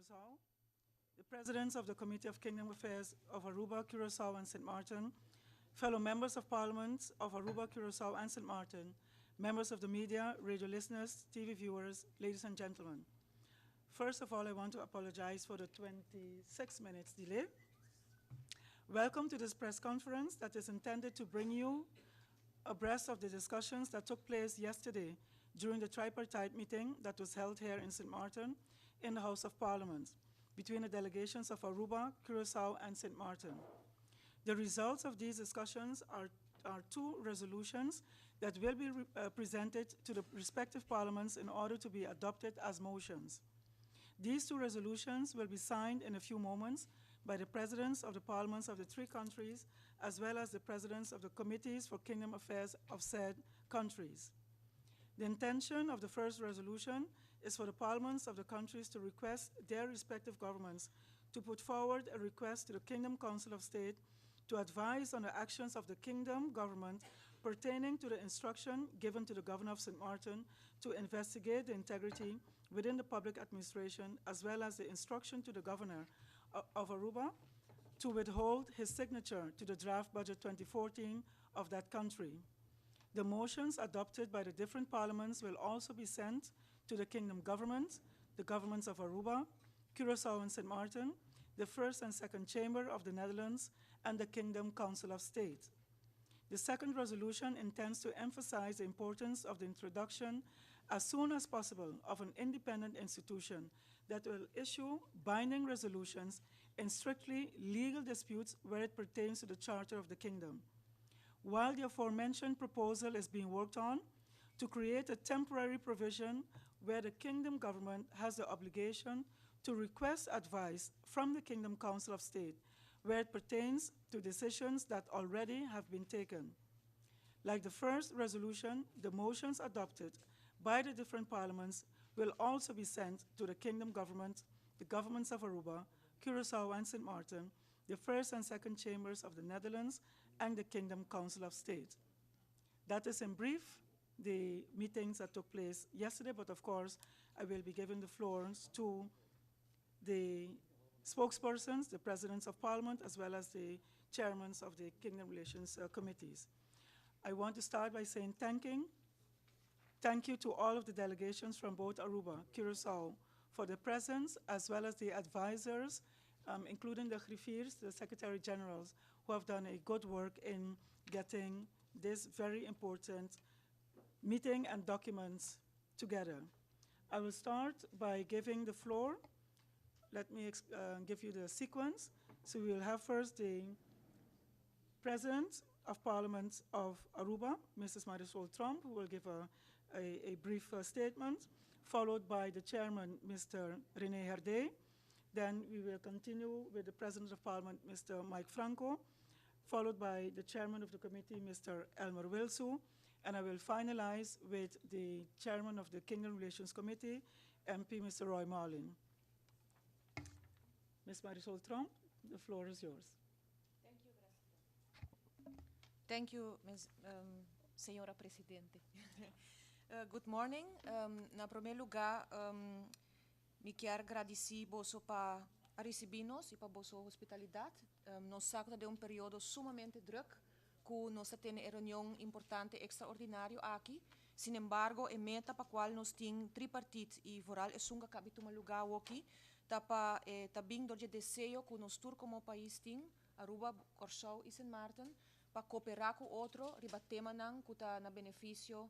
Curacao, the presidents of the Committee of Kingdom Affairs of Aruba, Curacao, and St. Maarten, fellow members of Parliament of Aruba, Curacao, and St. Maarten, members of the media, radio listeners, TV viewers, ladies and gentlemen. First of all, I want to apologize for the 26 minutes delay. Welcome to this press conference that is intended to bring you abreast of the discussions that took place yesterday during the tripartite meeting that was held here in St. Maarten in the House of Parliament between the delegations of Aruba, Curacao, and St. Maarten. The results of these discussions are two resolutions that will be presented to the respective parliaments in order to be adopted as motions. These two resolutions will be signed in a few moments by the presidents of the parliaments of the three countries, as well as the presidents of the committees for kingdom affairs of said countries. The intention of the first resolution is for the parliaments of the countries to request their respective governments to put forward a request to the Kingdom Council of State to advise on the actions of the Kingdom government pertaining to the instruction given to the Governor of St. Maarten to investigate the integrity within the public administration, as well as the instruction to the Governor of Aruba to withhold his signature to the draft budget 2014 of that country. The motions adopted by the different parliaments will also be sent to the Kingdom government, the governments of Aruba, Curacao and St. Maarten, the First and Second Chamber of the Netherlands, and the Kingdom Council of State. The second resolution intends to emphasize the importance of the introduction as soon as possible of an independent institution that will issue binding resolutions in strictly legal disputes where it pertains to the Charter of the Kingdom. While the aforementioned proposal is being worked on, to create a temporary provision where the Kingdom government has the obligation to request advice from the Kingdom Council of State where it pertains to decisions that already have been taken. Like the first resolution, the motions adopted by the different parliaments will also be sent to the Kingdom government, the governments of Aruba, Curacao and St. Maarten, the First and Second Chambers of the Netherlands, and the Kingdom Council of State. That is in brief the meetings that took place yesterday, but of course I will be giving the floors to the spokespersons, the presidents of parliament, as well as the chairmen of the Kingdom Relations committees. I want to start by saying thank you to all of the delegations from both Aruba, Curacao, for the presence, as well as the advisors, including the griffiers, the secretary generals, who have done a good work in getting this very important meeting and documents together. I will start by giving the floor. Let me give you the sequence. So we will have first the President of Parliament of Aruba, Mrs. Marisol Trump, who will give a brief statement, followed by the Chairman, Mr. René Herde. Then we will continue with the President of Parliament, Mr. Mike Franco, followed by the Chairman of the Committee, Mr. Elmer Wilsu, and I will finalize with the Chairman of the Kingdom Relations Committee, MP Mr. Roy Marlin. Ms. Marisol Trump, the floor is yours. Thank you, President. Thank you, Senhora Presidente. Good morning. Na primeiro lugar, me quero agradecer você para receber-nos e para vossa hospitalidade. Nós sabemos de período sumamente druk, que nós temos uma reunião importante, extraordinária aqui. Sin embargo, a meta para a qual nós temos tripartite e vooral é sunga cabe tomar lugar aqui, para também do desejo que nós todos como país tem, Aruba, Curacao e St. Maarten, para cooperar com outro, riba tema nang que está na benefício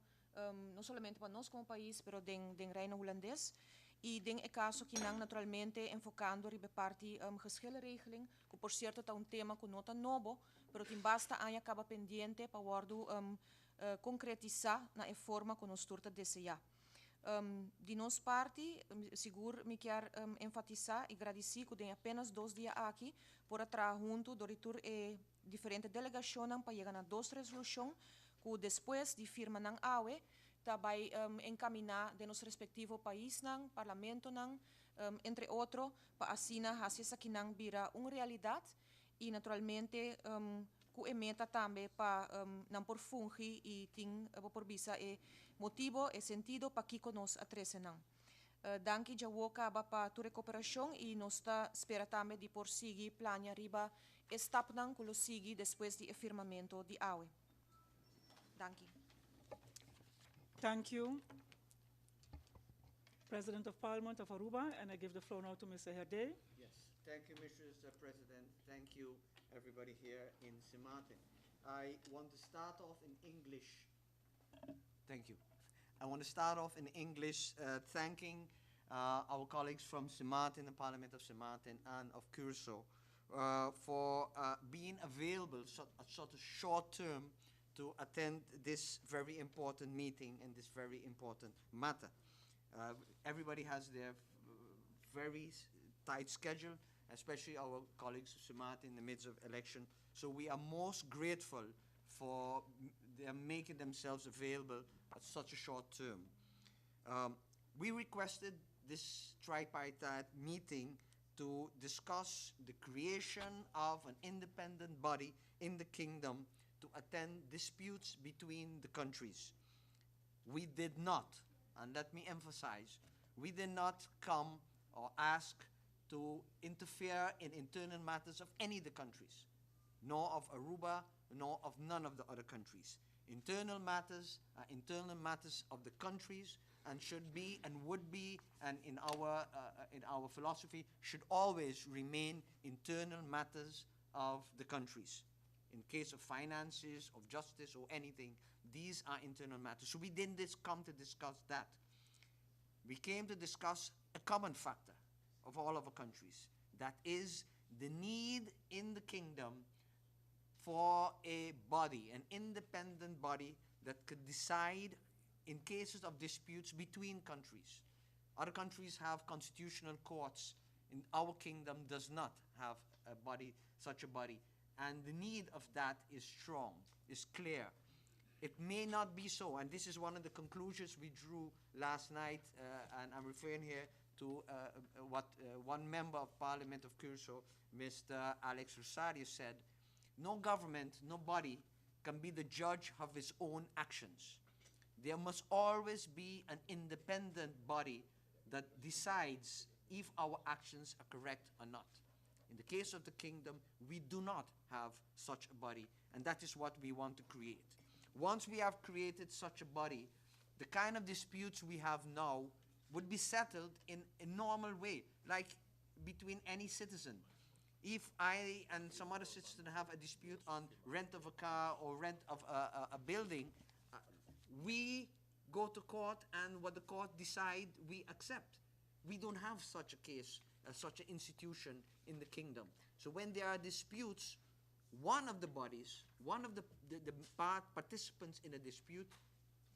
não somente para nós como país, mas den reino holandês. E den é caso que nang naturalmente enfocando riba parte geschillenregeling, que por certo está tema que não está novo, mas tem basta anja acaba pendiente para wardo concretizar na forma que nós todos desejamos. De nossa parte, seguro me quero enfatizar e agradecer que tem apenas 2 dias aqui por estar junto do reitor e diferentes delegações para chegar a 2 resoluções que depois de firma não awe vai encaminhar de nosso respectivo país, não, parlamento, não, entre outros, para assim fazer essa que não vira uma realidade e naturalmente que ementa também para não por fungir e tem por visa motivo e sentido para que nós atrese não. Danki jawoka bapa tu recuperação e nós está esperatame de prosseguir plania riba estap nang kulo sigi depois de afirmamento de awe. Danki. Thank you, President of Parliament of Aruba, and I give the floor now to Mr. Herde. Yes, thank you, Mrs. President. Thank you, everybody here in St Maarten. I want to start off in English. Thank you. I want to start off in English, thanking our colleagues from St Maarten, the Parliament of St Maarten, and of Curacao for being available at such a short term to attend this very important meeting and this very important matter. Everybody has their very tight schedule, especially our colleagues of St Maarten in the midst of election. So we are most grateful for their making themselves available at such a short term. We requested this tripartite meeting to discuss the creation of an independent body in the kingdom to attend disputes between the countries. We did not, and let me emphasize, we did not come or ask to interfere in internal matters of any of the countries, nor of Aruba, nor of none of the other countries. Internal matters are internal matters of the countries and should be and would be, and in our philosophy, should always remain internal matters of the countries. In case of finances, of justice, or anything, these are internal matters. So we didn't come to discuss that. We came to discuss a common factor of all of our countries. That is the need in the kingdom for a body, an independent body that could decide in cases of disputes between countries. Other countries have constitutional courts. In our kingdom does not have a body, such a body. And the need of that is strong, is clear. It may not be so, and this is one of the conclusions we drew last night, and I'm referring here to what one member of Parliament of Curacao, Mr. Alex Rosario, said. No government, no body can be the judge of its own actions. There must always be an independent body that decides if our actions are correct or not. In the case of the kingdom, we do not have such a body, and that is what we want to create. Once we have created such a body, the kind of disputes we have now would be settled in a normal way, like between any citizen. If I and some other citizen have a dispute on rent of a car or rent of a building, we go to court, and what the court decide, we accept. We don't have such a case, such an institution in the kingdom. So when there are disputes, one of the bodies, one of the participants in a dispute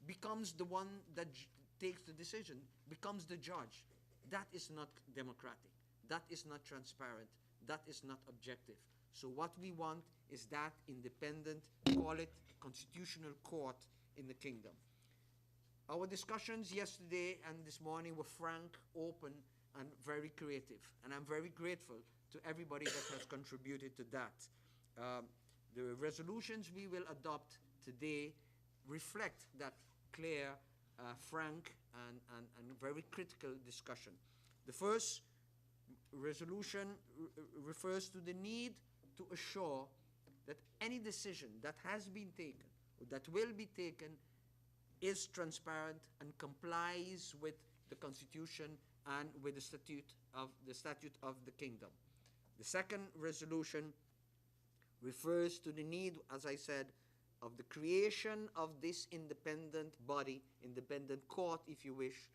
becomes the one that takes the decision, becomes the judge. That is not democratic. That is not transparent. That is not objective. So what we want is that independent, call it constitutional court in the kingdom. Our discussions yesterday and this morning were frank, open, and very creative. And I'm very grateful to everybody that has contributed to that. The resolutions we will adopt today reflect that clear, frank, and very critical discussion. The first resolution refers to the need to assure that any decision that has been taken, or that will be taken, is transparent and complies with the Constitution and with the statute of the kingdom. The second resolution refers to the need, as I said, of the creation of this independent body, independent court, if you wish,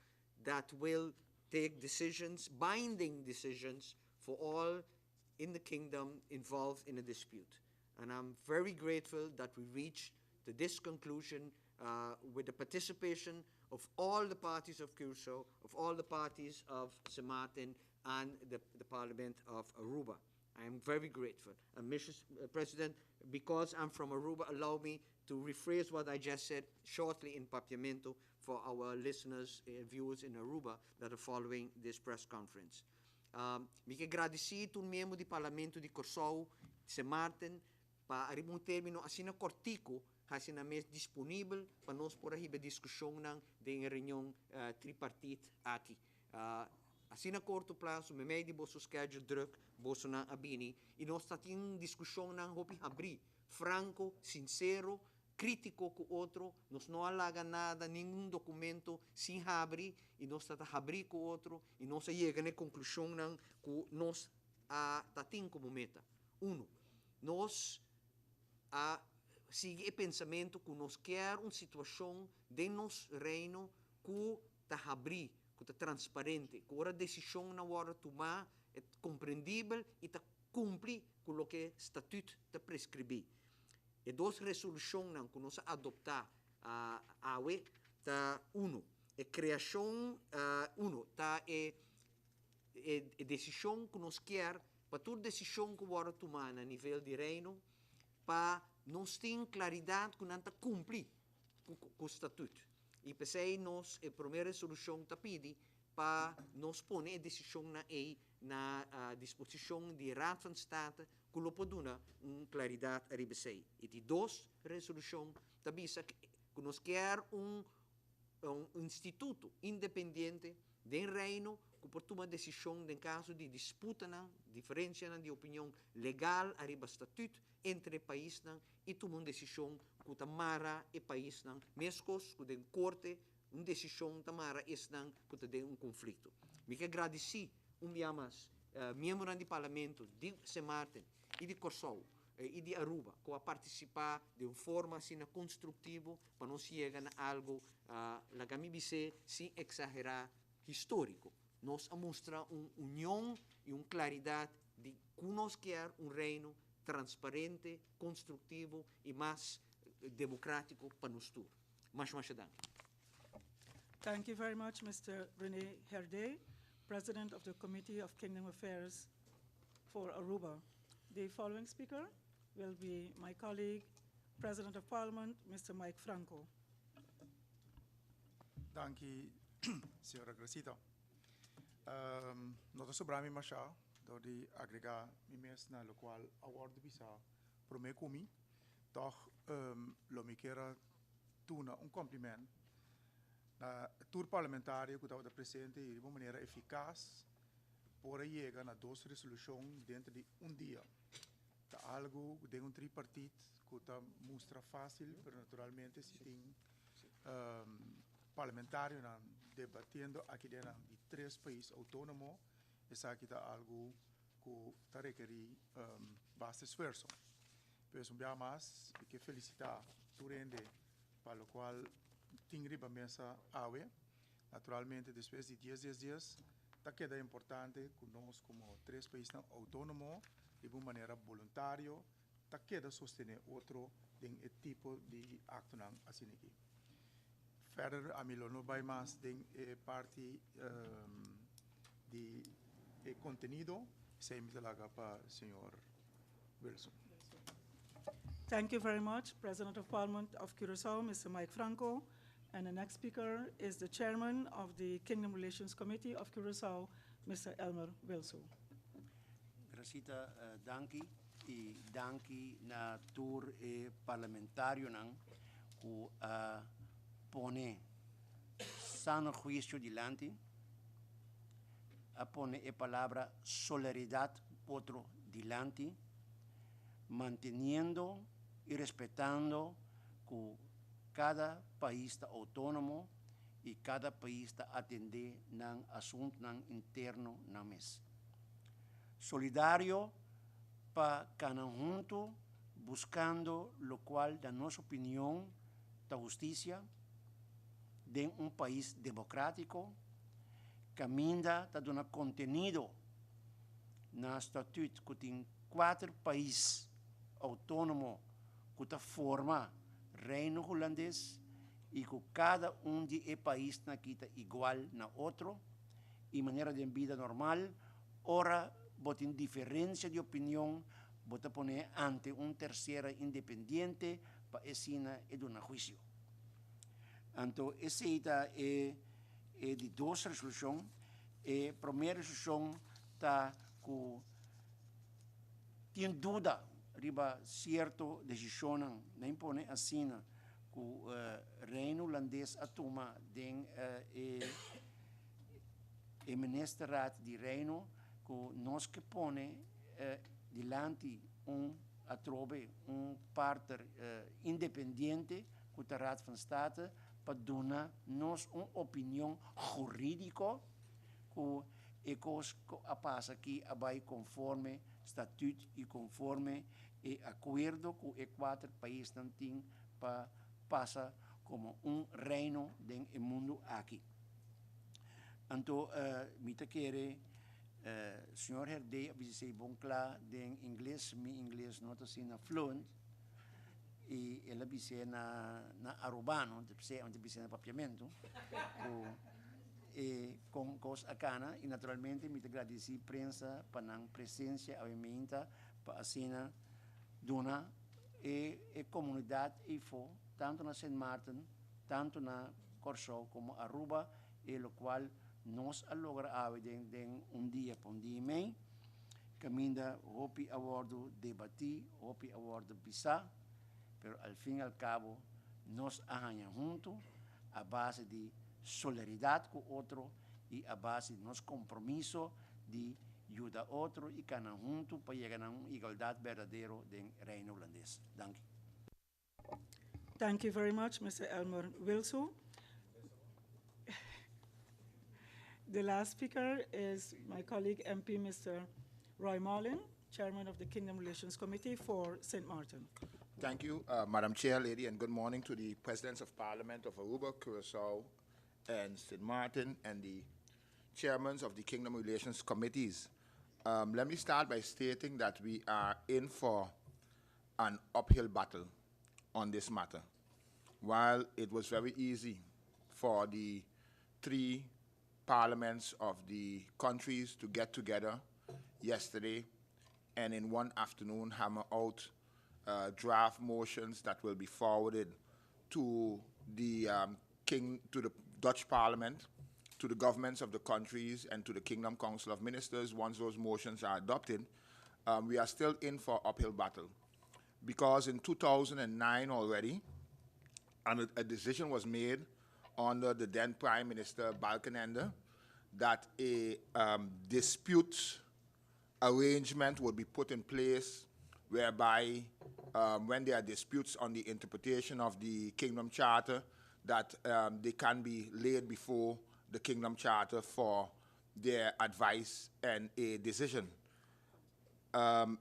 that will take decisions, binding decisions, for all in the kingdom involved in a dispute. And I'm very grateful that we reached to this conclusion with the participation of all the parties of Curacao, of all the parties of St Maarten, and the Parliament of Aruba. I am very grateful. And Mrs. President, because I'm from Aruba, allow me to rephrase what I just said shortly in Papiamento for our listeners and viewers in Aruba that are following this press conference. Mi agradecido un membro di Parlamento di Curacao, St Maarten, para arribar termino assim cortico, assim na mes disponível para nós por aí discussão nang de reunião tripartite aqui. Assim a curto prazo, me meio de bolso schedule druk, bolso na abini, e nós está em discussão na hopi abrir, franco, sincero, crítico com o outro, nós não alaga nada, nenhum documento sem abrir, e nós está abrir com o outro, e nós chega na conclusão que nós está tem como meta. Nós sigue o pensamento que nós quer uma situação de nosso reino que está abrir, que está transparente, que a decisão na hora de tomar é compreendível e está cumpre com o que o estatuto está prescrever. E duas resoluções que nós adoptar a a criação, tá a decisão que nós quer para toda decisão que vamos tomar a nível de reino, para nós ter claridade que não está cumprir com o estatuto. E para isso, nós, a primeira resolução está pedindo para nós pôr a decisão na disposição de Raad van State, que lo pode dar uma claridade a ribesei. E de duas resoluções está bisa que nós quer um instituto independente do reino que pode tomar decisão em caso de disputa, diferença de opinião legal a riba estatuto entre países e tomar uma decisão que tamara e país mesmo que den corte uma decisão tamara esnan que tem um conflito. Me que agradeci mais membro do parlamento de St Maarten e de Curacao e de Aruba que a participar de uma forma assim construtiva para não chegar a algo la gamibise sem exagerar histórico. Nós mostra uma união e uma claridade de que nós quer um reino transparente, construtivo e mais democrático para nós todos. Mais dank. Thank you very much, Mr. René Herde, President of the Committee of Kingdom Affairs for Aruba. The following speaker will be my colleague, President of Parliament, Mr. Mike Franco. Danke, Signora Gracita. Nós sobramos machá, do de agregar mes na lo qual award bisa prome comi, doch lo me quero tuna um cumprimento na tour parlamentário que estava presente de uma maneira eficaz por chegar na duas resoluções dentro de dia. Tá algo de um tripartite que está mostra fácil, mas naturalmente se tem parlamentário debatendo aqui dentro de três países autônomos, essa aqui está algo que está requerir bastante esforço. Pues um dia mais, e que felicitar tu rende para o qual tem riba mesa awe. Naturalmente, depois de 10 dias, está queda importante que nós, como três países autônomos, de uma maneira voluntária, está queda sostener outro tipo de acto assim aqui. Verder, a mim não vai mais de parte de contenido, sempre lá para o senhor Wilson. Thank you very much, President of Parliament of Curaçao, Mr. Mike Franco. And the next speaker is the Chairman of the Kingdom Relations Committee of Curaçao, Mr. Elmer Wilson. Gracita, danki. E danki na tour parlamentário que pone sano juicio dilante, a pone a palavra solidaridad otro dilante, manteniendo y respetando que cada país está autónomo y cada país está atender ng asunto interno na mes. Solidario para cada junto buscando lo cual da nuestra opinión da justicia de un país democrático caminha da dando contenido na estatuto que tem 4 países autônomos que forma reino holandês e que cada de país está igual na outro e maneira de vida normal. Ora, botem diferença de opinião, bota poner ante terceira independente para ensina e dar juízo. Então, essa é de 2 resoluções. A primeira resolução está com tem dúvida riba certo decisão não impõe assina que o reino holandês a toma de e ministerraad di Reino que nos que pone delante a trove partner independiente com a Raad van State para dar nos opinião jurídica que ecos a passa aqui vai conforme estatuto e conforme e acordo que os quatro países têm para passar como reino no mundo aqui. Então, me quero senhor Herde, você bom claro em inglês, meu inglês não está sendo fluent, e ela disse na Aruba-no, onde disse na papiamento, e com coisa acana, e naturalmente me agradecer a prensa para a presença, a emenda, para a cena, dona, e comunidade, e for, tanto na St. Maarten, tanto na Curacao como Aruba, e o qual nos logra en dia por dia meio, caminda hopi abordo debatir, hopi abordo pisar, pero al fin y al cabo nos arranhamos juntos a base de solidaridad con otro y a base de nos compromiso de ayudar a otro y caminar juntos para llegar a una igualdad verdadera del reino holandés. Dank u. Thank you very much, Mr. Elmer Wilson. The last speaker is my colleague MP, Mr. Roy Marlin, Chairman of the Kingdom Relations Committee for St. Maarten. Thank you, Madam Chair, Lady, and good morning to the Presidents of Parliament of Aruba, Curacao, and St. Maarten, and the Chairmen of the Kingdom Relations Committees. Let me start by stating that we are in for an uphill battle on this matter. While it was very easy for the three parliaments of the countries to get together yesterday and in one afternoon hammer out draft motions that will be forwarded to the Dutch Parliament, to the governments of the countries, and to the Kingdom Council of Ministers. Once those motions are adopted, we are still in for uphill battle, because in 2009 already, a decision was made under the then Prime Minister Balkenende that a dispute arrangement would be put in place whereby when there are disputes on the interpretation of the Kingdom Charter, that they can be laid before the Kingdom Charter for their advice and a decision. Before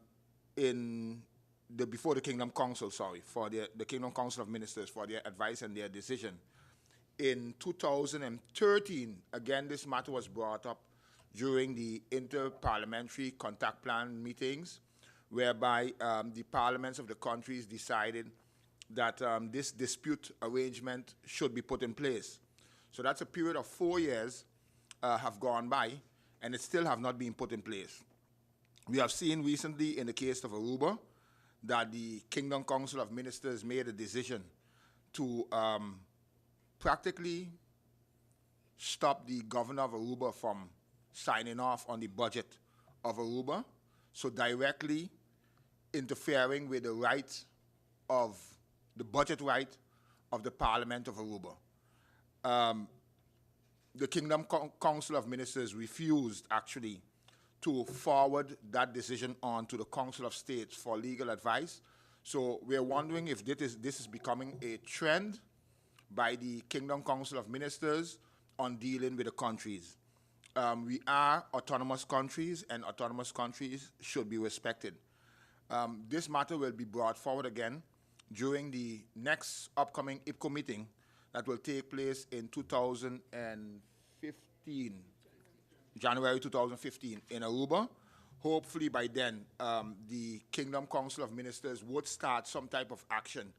the Kingdom Council, for the Kingdom Council of Ministers for their advice and their decision. In 2013, again, this matter was brought up during the Inter-Parliamentary Contact Plan meetings, whereby the parliaments of the countries decided that this dispute arrangement should be put in place. So that's a period of 4 years have gone by, and it still have not been put in place. We have seen recently in the case of Aruba that the Kingdom Council of Ministers made a decision to practically stop the governor of Aruba from signing off on the budget of Aruba, so directly interfering with the right of the budget right of the Parliament of Aruba. The Kingdom Council of Ministers refused actually to forward that decision on to the Council of States for legal advice. So we're wondering if this is becoming a trend by the Kingdom Council of Ministers on dealing with the countries. We are autonomous countries, and autonomous countries should be respected. This matter will be brought forward again during the next upcoming IPCO meeting that will take place in 2015, January 2015 in Aruba. Hopefully by then, the Kingdom Council of Ministers would start some type of action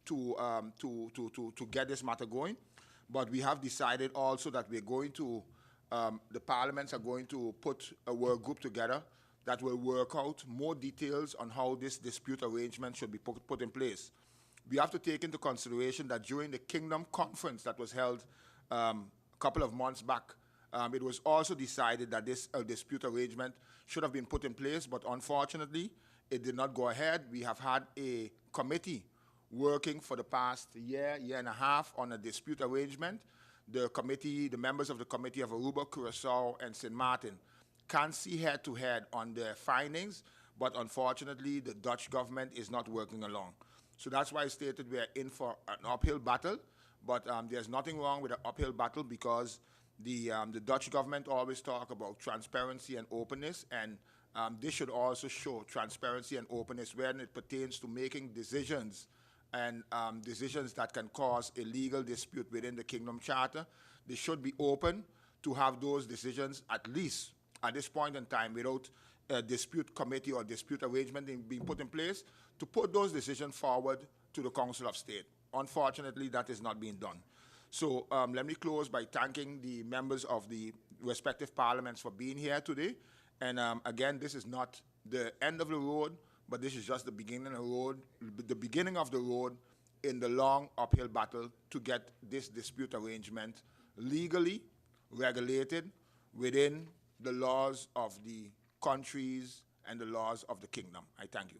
to get this matter going. But we have decided also that we're going to, the parliaments are going to put a work group together that will work out more details on how this dispute arrangement should be put in place. We have to take into consideration that during the Kingdom Conference that was held a couple of months back, it was also decided that this dispute arrangement should have been put in place, but unfortunately, it did not go ahead. We have had a committee working for the past year and a half on a dispute arrangement the committee, the members of the committee of Aruba, Curacao, and St. Maarten can see head-to-head on their findings, but unfortunately, the Dutch government is not working along. So that's why I stated we are in for an uphill battle, but there's nothing wrong with an uphill battle because the Dutch government always talk about transparency and openness, and this should also show transparency and openness when it pertains to making decisions and decisions that can cause a legal dispute within the Kingdom Charter. They should be open to have those decisions, at least at this point in time, without a dispute committee or dispute arrangement being put in place, to put those decisions forward to the Council of State. Unfortunately, that is not being done. So let me close by thanking the members of the respective parliaments for being here today. And again, this is not the end of the road, but this is just the beginning of the road in the long uphill battle to get this dispute arrangement legally regulated within the laws of the countries and the laws of the kingdom. I thank you.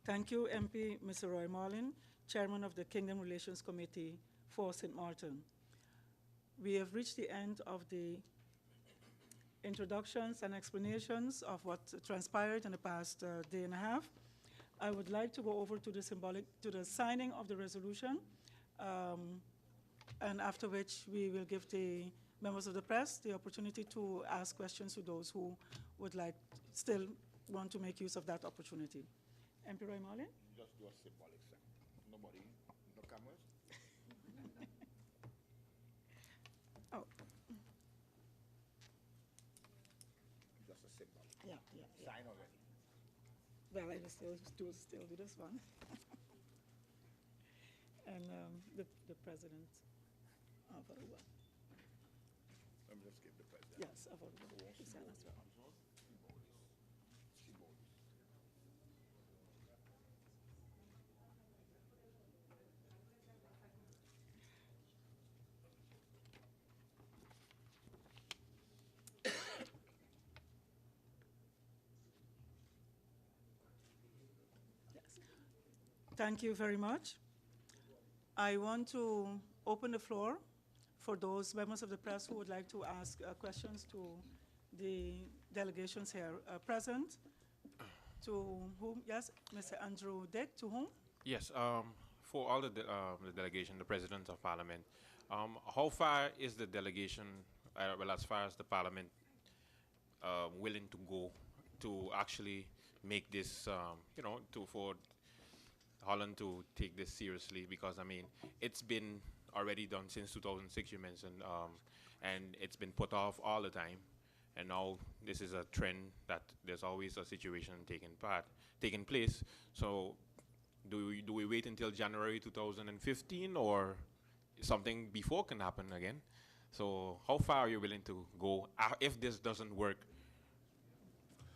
Thank you, MP Mr. Roy Marlin, Chairman of the Kingdom Relations Committee for St. Maarten. We have reached the end of the introductions and explanations of what transpired in the past day and a half. I would like to go over to the signing of the resolution, and after which we will give the members of the press the opportunity to ask questions to those who would still want to make use of that opportunity. MP Roy Marlin? Just do a symbolic sign. Nobody, no cameras? Oh, Just a symbol. yeah. Sign already. Well, I will still do this one. And the president of Aruba. Let me just give the president. Yes, of Aruba. To sign as well. Yes. Thank you very much. I want to open the floor for those members of the press who would like to ask questions to the delegations here present. To whom? Yes, Mr. Andrew Dick, to whom? Yes, for all the delegation, the President of Parliament, how far is the delegation, well, as far as the Parliament, willing to go to actually make this, for Holland to take this seriously? Because, I mean, it's been already done since 2006, you mentioned, and it's been put off all the time. And now this is a trend that there's always a situation taking place. So do we wait until January 2015, or something before can happen again? So how far are you willing to go if this doesn't work?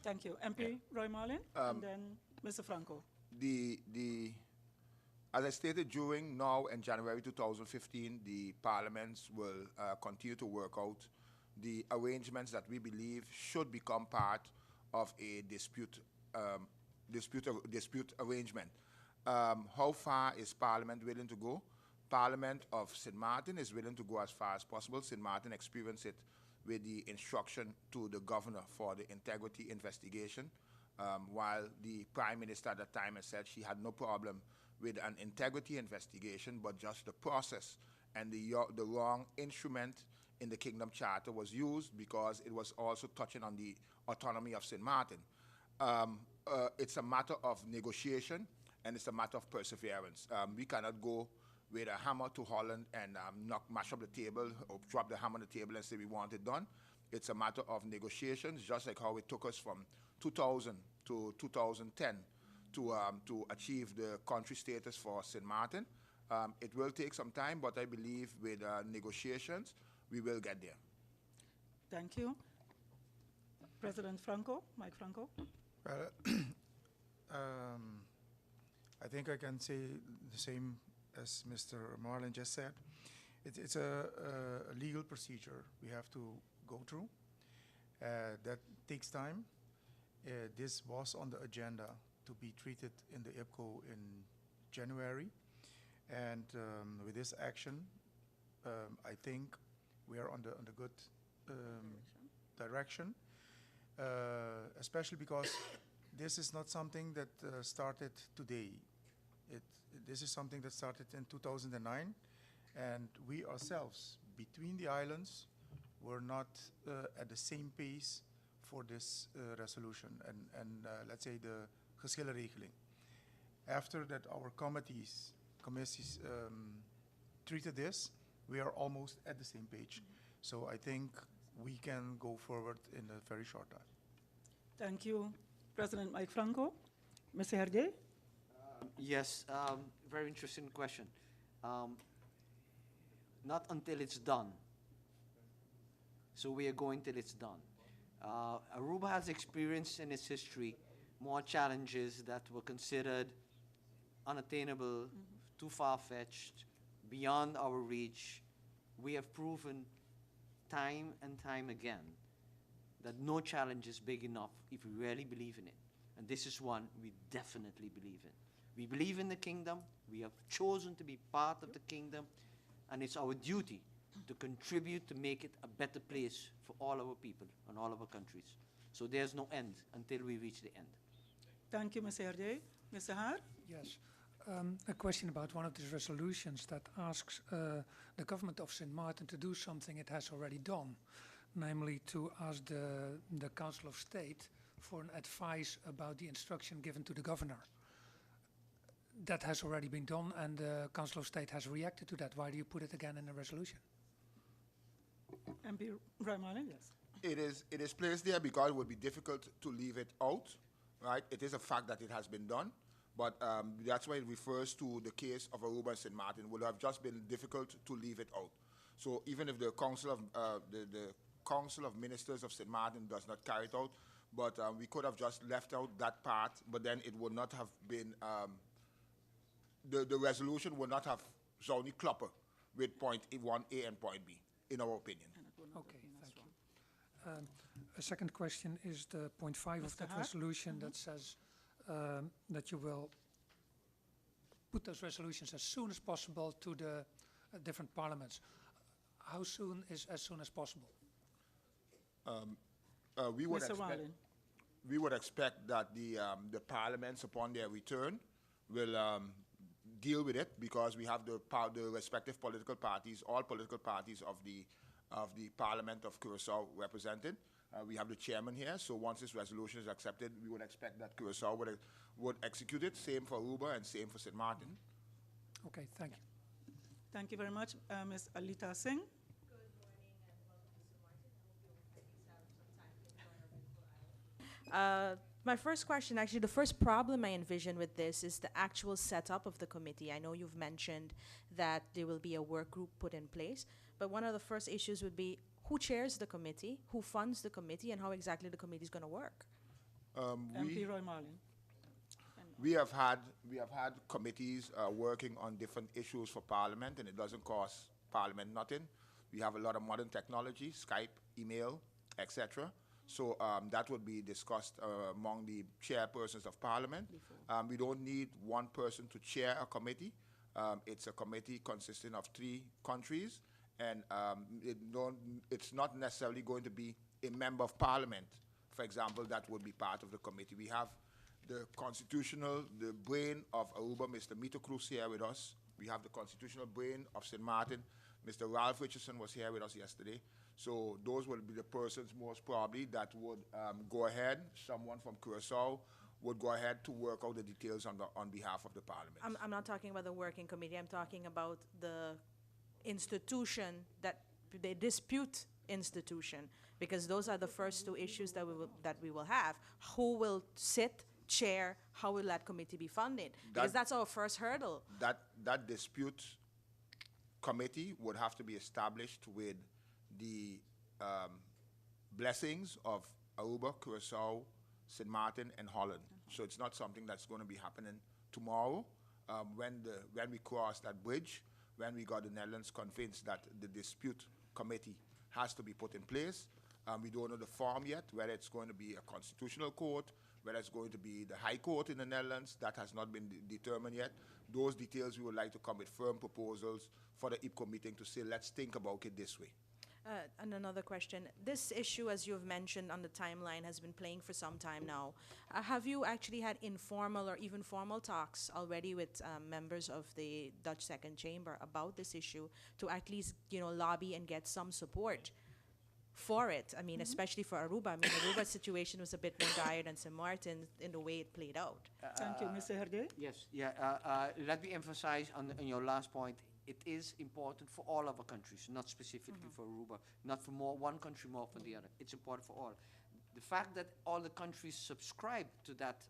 Thank you. MP Roy Marlin, and then Mr. Franco. As I stated, during now and January 2015, the parliaments will continue to work out the arrangements that we believe should become part of a dispute arrangement. How far is Parliament willing to go? Parliament of St. Maarten is willing to go as far as possible. St. Maarten experienced it with the instruction to the governor for the integrity investigation, while the Prime Minister at that time has said she had no problem with an integrity investigation, but just the process and the wrong instrument in the Kingdom Charter was used because it was also touching on the autonomy of St. Maarten. It's a matter of negotiation, and it's a matter of perseverance. We cannot go with a hammer to Holland and mash up the table or drop the hammer on the table and say we want it done. It's a matter of negotiations, just like how it took us from 2000 to 2010 to achieve the country status for St. Maarten. It will take some time, but I believe with negotiations, we will get there. Thank you. President Franco, Mike Franco. Well, I think I can say the same as Mr. Marlin just said. It's a legal procedure we have to go through. That takes time. This was on the agenda to be treated in the IPCO in January. And with this action, I think we are on the good direction, especially because this is not something that started today. This is something that started in 2009, and we ourselves, between the islands, were not at the same pace for this resolution and let's say the geschillenregeling. After that, our committees treated this, we are almost at the same page. So I think we can go forward in a very short time. Thank you, President Mike Franco. Mr. Hergé? Yes, very interesting question. Not until it's done. So we are going till it's done. Aruba has experienced in its history more challenges that were considered unattainable, too far-fetched, beyond our reach. We have proven time and time again that no challenge is big enough if we really believe in it. And this is one we definitely believe in. We believe in the kingdom. We have chosen to be part of the kingdom. And it's our duty to contribute to make it a better place for all our people and all our countries. So there's no end until we reach the end. Thank you, Mr. Hergé. Mr. Haar? Yes. A question about one of these resolutions that asks the government of St. Maarten to do something it has already done, namely to ask the Council of State for an advice about the instruction given to the governor. That has already been done, and the Council of State has reacted to that. Why do you put it again in a resolution? MP Raimane, yes. It is placed there because it would be difficult to leave it out, right? It is a fact that it has been done, but that's why it refers to the case of Aruba and St. Maarten. It would have just been difficult to leave it out. So even if the Council of the Council of Ministers of St. Maarten does not carry it out, but we could have just left out that part, but then it would not have been, the resolution would not have Zouni Klopper with point 1A and point B, in our opinion. Okay, thank you. A second question is the point 5 of Mr. that Haar? resolution that says that you will put those resolutions as soon as possible to the different parliaments. How soon is as soon as possible? We would Mr. expect, Wallin? we would expect that the parliaments, upon their return, will deal with it because we have the respective political parties, all political parties of the Parliament of Curacao represented. We have the chairman here, so once this resolution is accepted, we would expect that Curacao would execute it. Same for Aruba and same for St. Maarten. Okay, thank you. Thank you very much. Ms. Alita Singh? My first question, actually, the first problem I envision with this is the actual setup of the committee. I know you've mentioned that there will be a work group put in place, but one of the first issues would be who chairs the committee, who funds the committee, and how exactly the committee is going to work. MP Roy Marlin? We have had committees working on different issues for Parliament, and it doesn't cost Parliament nothing. We have a lot of modern technology, Skype, email, etc. So that would be discussed among the chairpersons of Parliament. We don't need one person to chair a committee. It's a committee consisting of 3 countries, and it's not necessarily going to be a member of Parliament, for example, that would be part of the committee. We have the brain of Aruba, Mr. Mito Cruz, here with us. We have the constitutional brain of St. Maarten. Mr. Ralph Richardson was here with us yesterday. So those will be the persons most probably that would go ahead. Someone from Curacao would go ahead to work out the details on behalf of the Parliament. I'm not talking about the working committee. I'm talking about the institution, the dispute institution, because those are the first 2 issues that we will have. Who will sit, chair, how will that committee be funded? Because that's our first hurdle. That dispute committee would have to be established with the blessings of Aruba, Curacao, St. Maarten, and Holland. So it's not something that's going to be happening tomorrow. When we cross that bridge, when we got the Netherlands convinced that the dispute committee has to be put in place, We don't know the form yet, whether it's going to be a constitutional court, whether it's going to be the High Court in the Netherlands. That has not been determined yet. Those details we would like to come with firm proposals for the IPCO meeting to say, let's think about it this way. And another question. This issue, as you've mentioned on the timeline, has been playing for some time now. Have you actually had informal or even formal talks already with members of the Dutch Second Chamber about this issue to at least, lobby and get some support for it? I mean, especially for Aruba. I mean, Aruba's situation was a bit more dire than St. Maarten in the way it played out. Thank you, Mr. Hergé. Yes, yeah. Let me emphasize on your last point. It is important for all of our countries, not specifically for Aruba, not for one country more for the other. It's important for all. The fact that all the countries subscribe to that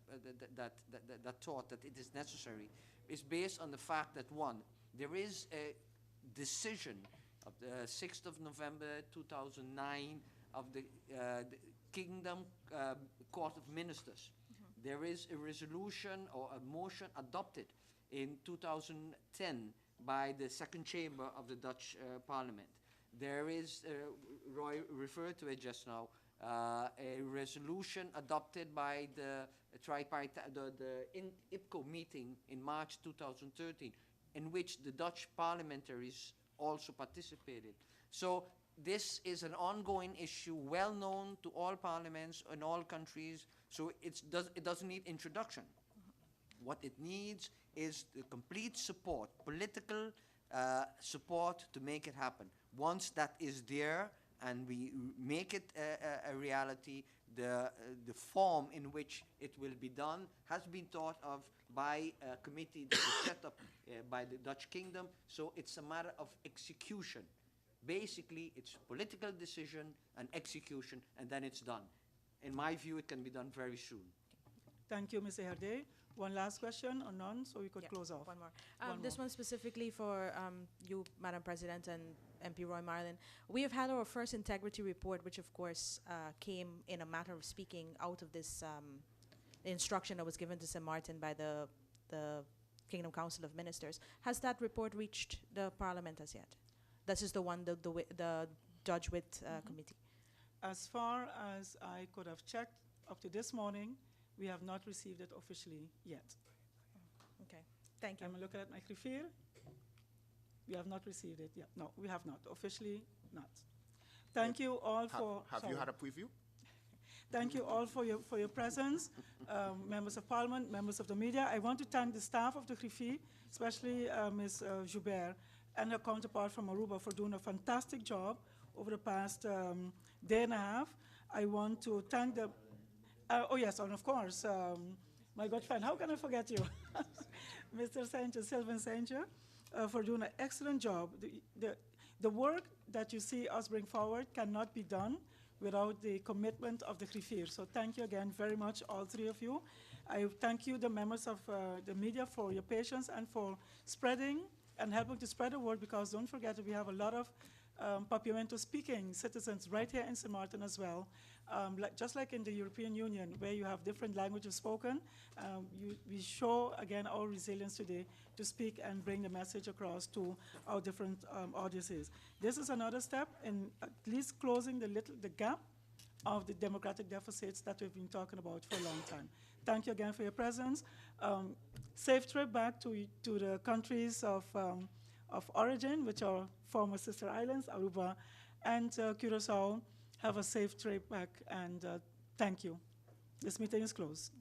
thought that it is necessary is based on the fact that, one, there is a decision of the 6th of November 2009 of the Kingdom Court of Ministers. There is a resolution or a motion adopted in 2010 by the Second Chamber of the Dutch Parliament. There is, Roy referred to it just now, a resolution adopted by the IPCO meeting in March 2013, in which the Dutch parliamentaries also participated. So this is an ongoing issue, well known to all parliaments in all countries, so it doesn't need introduction. What it needs is the complete support, political support to make it happen. Once that is there and we make it a reality, the form in which it will be done has been thought of by a committee that is set up by the Dutch Kingdom, so it's a matter of execution. Basically, it's political decision and execution, and then it's done. In my view, it can be done very soon. Thank you, Mr. Hergé. One last question or none, so we could close off. One more. This one specifically for you, Madam President, and MP Roy Marlin. We have had our first integrity report, which of course came in a matter of speaking out of this instruction that was given to St. Maarten by the Kingdom Council of Ministers. Has that report reached the Parliament as yet? This is the one, the Judge with committee. As far as I could have checked up to this morning, we have not received it officially yet. Okay, thank you. I'm looking at my griffier. We have not received it yet. No, we have not. Officially, not. Thank you all for... Have you had a preview? Thank you all for your presence, members of Parliament, members of the media. I want to thank the staff of the griffier, especially Ms. Joubert and her counterpart from Aruba for doing a fantastic job over the past day and a half. I want to thank the... oh yes, and of course, my good friend, how can I forget you? Mr. Sanchez, Sylvan Sanchez, for doing an excellent job. The work that you see us bring forward cannot be done without the commitment of the griffier. So thank you again very much, all three of you. I thank you, the members of the media, for your patience and for spreading and helping to spread the word, because don't forget that we have a lot of Papiamento speaking citizens right here in St. Maarten as well. Just like in the European Union, where you have different languages spoken, we show again our resilience today to speak and bring the message across to our different audiences. This is another step in at least closing the gap of the democratic deficits that we've been talking about for a long time. Thank you again for your presence. Safe trip back to the countries of origin, which are former sister islands, Aruba and Curacao. Have a safe trip back, and thank you. This meeting is closed.